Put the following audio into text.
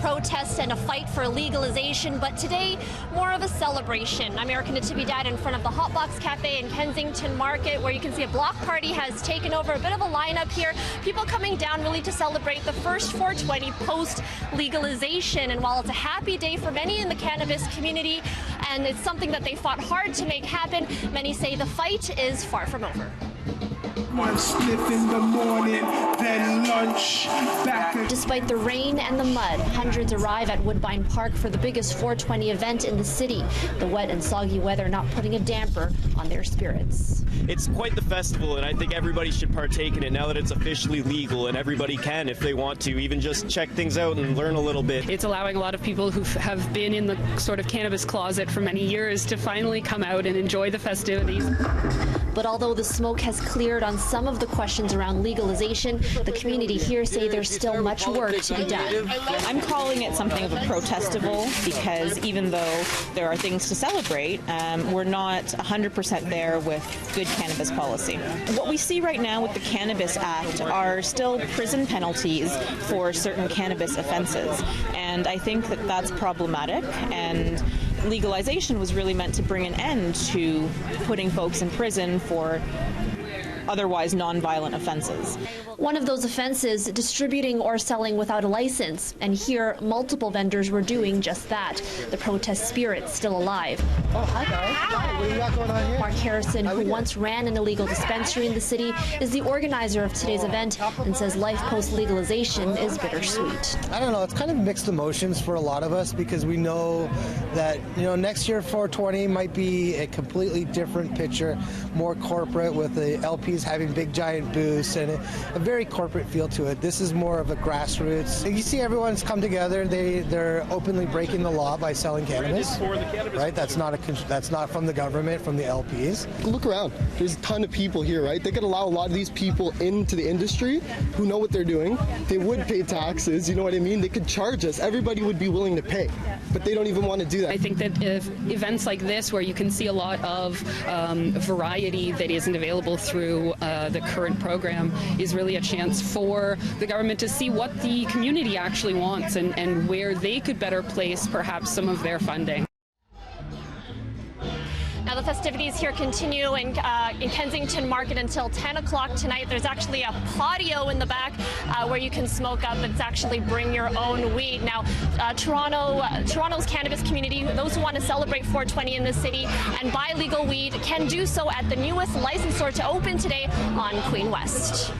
protest and a fight for legalization, but today more of a celebration. I'm Erica Natividad in front of the Hotbox Cafe in Kensington Market, where you can see a block party has taken over. A bit of a lineup here. People coming down really to celebrate the first 420 post-legalization. And while it's a happy day for many in the cannabis community, and it's something that they fought hard to make happen, many say the fight is far from over. One spliff in the morning, then lunch, back. Despite the rain and the mud, hundreds arrive at Woodbine Park for the biggest 420 event in the city. The wet and soggy weather not putting a damper on their spirits. It's quite the festival, and I think everybody should partake in it now that it's officially legal, and everybody can, if they want to, even just check things out and learn a little bit. It's allowing a lot of people who have been in the sort of cannabis closet for many years to finally come out and enjoy the festivities. But although the smoke has cleared on some of the questions around legalization, the community here say there's still much work to be done. I'm calling it something of a protestival because even though there are things to celebrate, we're not 100% there with good cannabis policy. What we see right now with the Cannabis Act are still prison penalties for certain cannabis offenses, and I think that that's problematic, and legalization was really meant to bring an end to putting folks in prison for otherwise non-violent offenses. One of those offenses, distributing or selling without a license. And here, multiple vendors were doing just that. The protest spirit's still alive. Oh, hi guys. Hi. What do you got going on here? Mark Harrison, who once ran an illegal dispensary in the city, is the organizer of today's event and says life post-legalization is bittersweet. I don't know, it's kind of mixed emotions for a lot of us because we know that, next year 420 might be a completely different picture, more corporate with the LPs having big giant booths and a very corporate feel to it. This is more of a grassroots. You see everyone's come together. They're openly breaking the law by selling cannabis. Right? That's not from the government, from the LPs. Look around. There's a ton of people here, right? They could allow a lot of these people into the industry who know what they're doing. They would pay taxes, you know what I mean? They could charge us. Everybody would be willing to pay, but they don't even want to do that. I think that if events like this, where you can see a lot of variety that isn't available through the current program, is really a chance for the government to see what the community actually wants and where they could better place perhaps some of their funding. Now the festivities here continue in Kensington Market until 10 o'clock tonight. There's actually a patio in the back where you can smoke up. It's actually bring your own weed. Now Toronto's cannabis community, those who want to celebrate 420 in the city and buy legal weed, can do so at the newest licensed store to open today on Queen West.